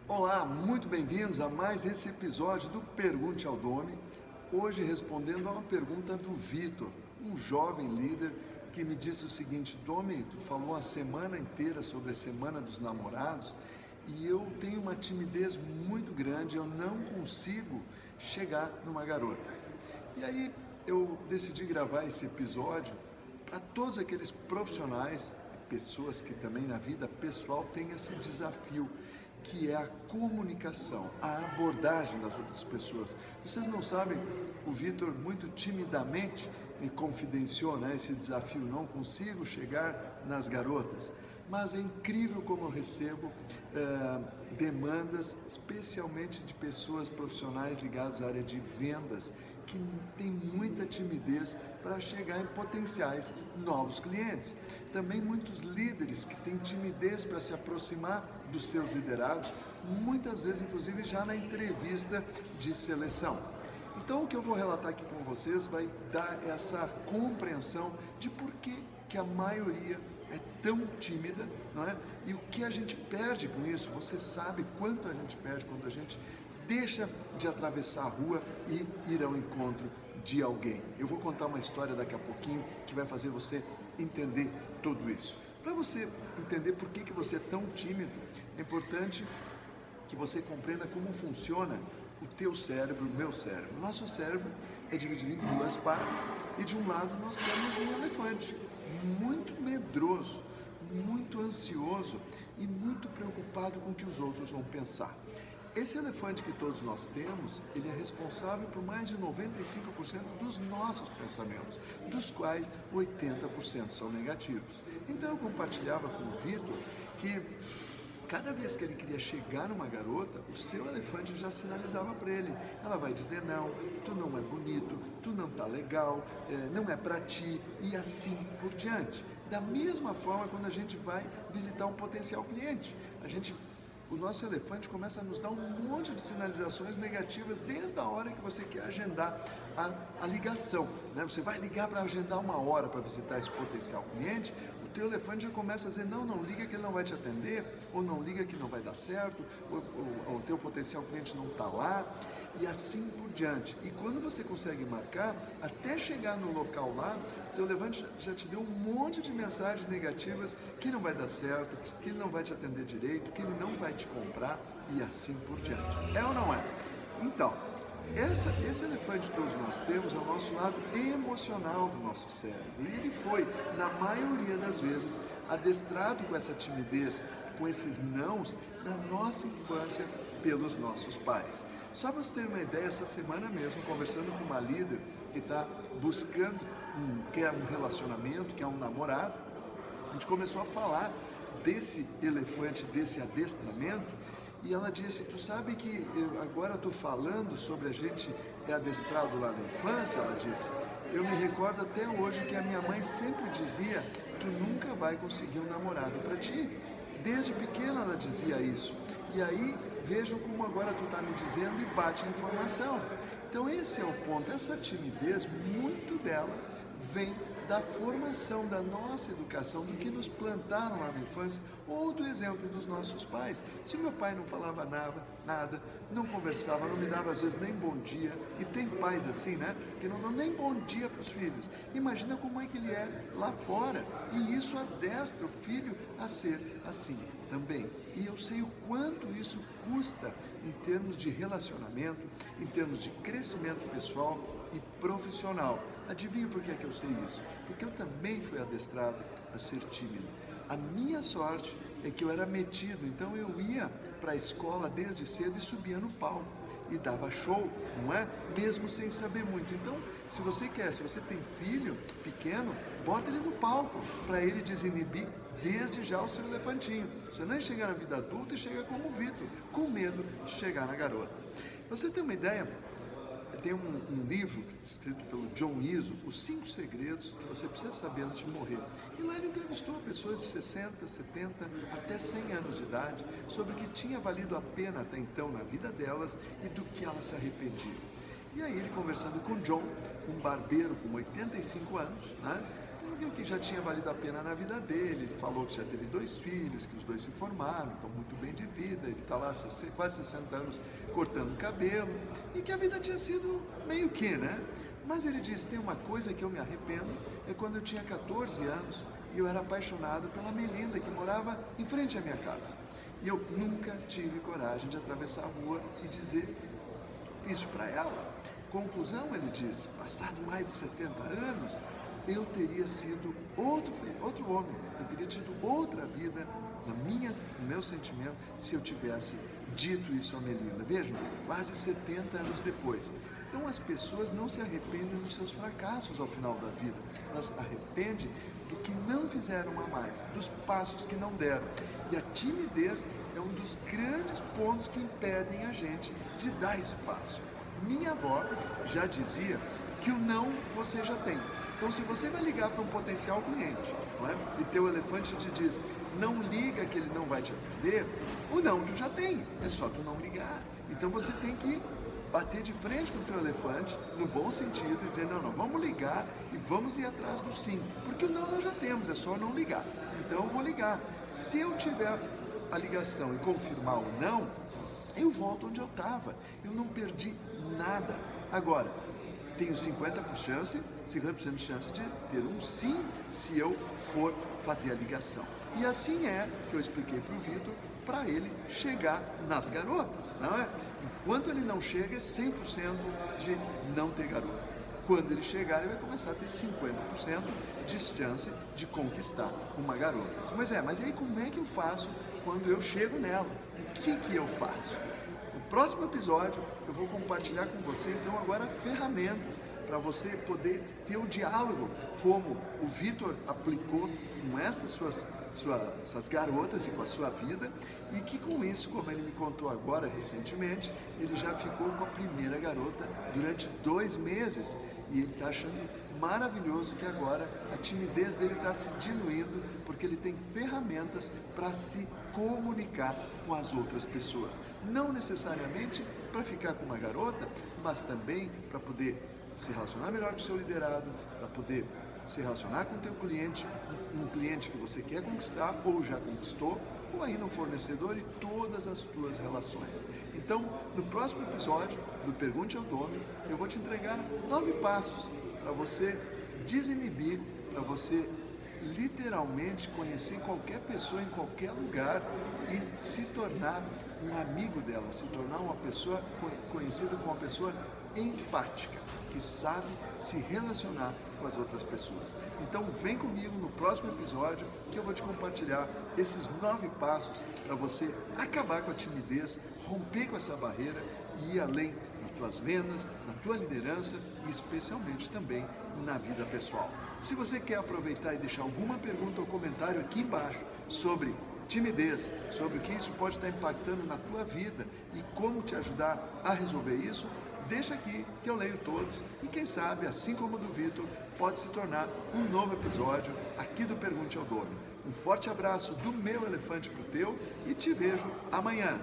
Olá, muito bem-vindos a mais esse episódio do Pergunte ao Domi. Hoje respondendo a uma pergunta do Vitor, um jovem líder que me disse o seguinte: Domi, tu falou a semana inteira sobre a Semana dos Namorados e eu tenho uma timidez muito grande, eu não consigo chegar numa garota. E aí eu decidi gravar esse episódio para todos aqueles profissionais, pessoas que também na vida pessoal têm esse desafio, que é a comunicação, a abordagem das outras pessoas. Vocês não sabem, o Vitor muito timidamente me confidenciou, esse desafio, não consigo chegar nas garotas. Mas é incrível como eu recebo demandas, especialmente de pessoas profissionais ligadas à área de vendas, que tem muita timidez para chegar em potenciais novos clientes. Também muitos líderes que têm timidez para se aproximar dos seus liderados, muitas vezes inclusive já na entrevista de seleção. Então o que eu vou relatar aqui com vocês vai dar essa compreensão de por que a maioria é tão tímida, não é? E o que a gente perde com isso. Você sabe quanto a gente perde quando a gente deixa de atravessar a rua e ir ao encontro de alguém. Eu vou contar uma história daqui a pouquinho que vai fazer você entender tudo isso. Para você entender por que você é tão tímido, é importante que você compreenda como funciona o teu cérebro, o meu cérebro. O nosso cérebro é dividido em duas partes e de um lado nós temos um elefante muito medroso, muito ansioso e muito preocupado com o que os outros vão pensar. Esse elefante que todos nós temos, ele é responsável por mais de 95% dos nossos pensamentos, dos quais 80% são negativos. Então eu compartilhava com o Vitor que cada vez que ele queria chegar numa garota, o seu elefante já sinalizava para ele. Ela vai dizer não, tu não é bonito, tu não tá legal, não é para ti e assim por diante. Da mesma forma, quando a gente vai visitar um potencial cliente, o nosso elefante começa a nos dar um monte de sinalizações negativas desde a hora que você quer agendar a ligação, né? Você vai ligar para agendar uma hora para visitar esse potencial cliente, o teu elefante já começa a dizer não liga que ele não vai te atender, ou não liga que não vai dar certo, ou o teu potencial cliente não está lá, e assim por diante. E quando você consegue marcar, até chegar no local lá, o teu elefante já te deu um monte de mensagens negativas que não vai dar certo, que ele não vai te atender direito, que ele não vai te comprar e assim por diante. É ou não é? Então, esse elefante que todos nós temos é o nosso lado emocional do nosso cérebro. E ele foi, na maioria das vezes, adestrado com essa timidez, com esses nãos, na nossa infância pelos nossos pais. Só para você ter uma ideia, essa semana mesmo, conversando com uma líder que está buscando, quer um relacionamento, quer um namorado, a gente começou a falar desse elefante, desse adestramento, e ela disse, tu sabe que agora estou falando sobre a gente é adestrado lá na infância, ela disse, eu me recordo até hoje que a minha mãe sempre dizia, tu nunca vai conseguir um namorado para ti. Desde pequena ela dizia isso. E aí, vejam como agora tu está me dizendo e bate a informação. Então esse é o ponto, essa timidez, muito dela vem da formação, da nossa educação, do que nos plantaram lá na infância, ou do exemplo dos nossos pais. Se o meu pai não falava nada, não conversava, não me dava às vezes nem bom dia, e tem pais assim, né, que não dão nem bom dia para os filhos. Imagina como é que ele é lá fora, e isso adestra o filho a ser assim também. E eu sei o quanto isso custa em termos de relacionamento, em termos de crescimento pessoal e profissional. Adivinha por que é que eu sei isso? Porque eu também fui adestrado a ser tímido. A minha sorte é que eu era metido, então eu ia para a escola desde cedo e subia no palco e dava show, não é? Mesmo sem saber muito. Então, se você tem filho pequeno, bota ele no palco para ele desinibir desde já o seu elefantinho. Você nem chega na vida adulta e chega como o Vitor, com medo de chegar na garota. Você tem uma ideia? Tem um livro escrito pelo John Izzo, Os 5 Segredos que você precisa saber antes de morrer. E lá ele entrevistou pessoas de 60, 70, até 100 anos de idade sobre o que tinha valido a pena até então na vida delas e do que elas se arrependiam. E aí ele conversando com John, um barbeiro com 85 anos, né? e o que já tinha valido a pena na vida dele. Ele falou que já teve 2 filhos, que os 2 se formaram, estão muito bem de vida, ele está lá quase 60 anos cortando cabelo, e que a vida tinha sido meio que, né? Mas ele disse, tem uma coisa que eu me arrependo, é quando eu tinha 14 anos e eu era apaixonado pela Melinda, que morava em frente à minha casa. E eu nunca tive coragem de atravessar a rua e dizer isso para ela. Conclusão, ele disse, passado mais de 70 anos, eu teria sido outro homem, eu teria tido outra vida no meu sentimento se eu tivesse dito isso a Melinda. Vejam, quase 70 anos depois. Então as pessoas não se arrependem dos seus fracassos ao final da vida, elas se arrependem do que não fizeram a mais, dos passos que não deram. E a timidez é um dos grandes pontos que impedem a gente de dar esse passo. Minha avó já dizia que o não você já tem. Então, se você vai ligar para um potencial cliente, não é? E teu elefante te diz, não liga que ele não vai te atender, o não tu já tem, é só tu não ligar. Então, você tem que bater de frente com o teu elefante, no bom sentido, e dizer, não, vamos ligar e vamos ir atrás do sim. Porque o não nós já temos, é só não ligar. Então, eu vou ligar. Se eu tiver a ligação e confirmar o não, eu volto onde eu estava. Eu não perdi nada. Agora, tenho 50% de chance de ter um sim se eu for fazer a ligação. E assim é que eu expliquei para o Vitor, para ele chegar nas garotas, não é? Enquanto ele não chega, é 100% de não ter garota. Quando ele chegar, ele vai começar a ter 50% de chance de conquistar uma garota. Mas aí como é que eu faço quando eu chego nela? O que eu faço? No próximo episódio, eu vou compartilhar com você, então, agora ferramentas para você poder ter o diálogo, como o Vitor aplicou com essas suas garotas e com a sua vida, e que com isso, como ele me contou agora recentemente, ele já ficou com a primeira garota durante 2 meses, e ele está achando maravilhoso que agora a timidez dele está se diluindo, porque ele tem ferramentas para se comunicar com as outras pessoas. Não necessariamente para ficar com uma garota, mas também para poder se relacionar melhor com o seu liderado, para poder se relacionar com o teu cliente, um cliente que você quer conquistar ou já conquistou, ou ainda um fornecedor, e todas as tuas relações. Então, no próximo episódio do Pergunte ao Domi, eu vou te entregar 9 passos para você desinibir, para você literalmente conhecer qualquer pessoa em qualquer lugar e se tornar um amigo dela, se tornar uma pessoa conhecida como uma pessoa empática, que sabe se relacionar com as outras pessoas. Então vem comigo no próximo episódio que eu vou te compartilhar esses 9 passos para você acabar com a timidez, romper com essa barreira e ir além nas tuas vendas, na tua liderança e especialmente também na vida pessoal. Se você quer aproveitar e deixar alguma pergunta ou comentário aqui embaixo sobre timidez, sobre o que isso pode estar impactando na tua vida e como te ajudar a resolver isso, deixa aqui que eu leio todos e quem sabe, assim como o do Vitor, pode se tornar um novo episódio aqui do Pergunte ao Domi. Um forte abraço do meu elefante pro teu e te vejo amanhã.